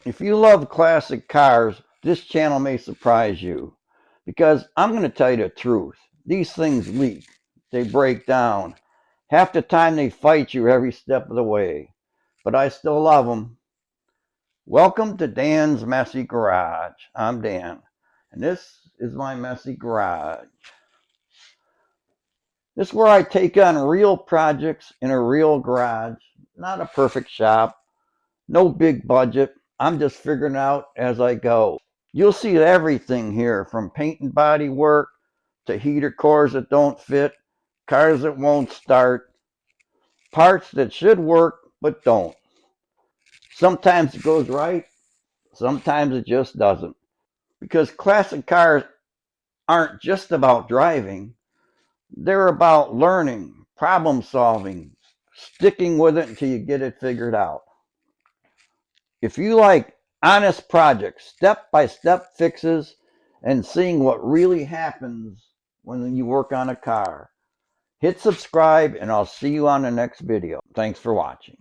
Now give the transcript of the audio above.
If you love classic cars, this channel may surprise you because I'm going to tell you the truth. These things leak. They break down. Half the time they fight you every step of the way. But I still love them. Welcome to Dan's Messy Garage. I'm Dan, and this is my messy garage. This is where I take on real projects in a real garage. Not a perfect shop, no big budget. I'm just figuring out as I go. You'll see everything here from paint and body work to heater cores that don't fit, cars that won't start, parts that should work but don't. Sometimes it goes right, sometimes it just doesn't. Because classic cars aren't just about driving, they're about learning, problem solving, sticking with it until you get it figured out. If you like honest projects, step-by-step fixes, and seeing what really happens when you work on a car, hit subscribe and I'll see you on the next video. Thanks for watching.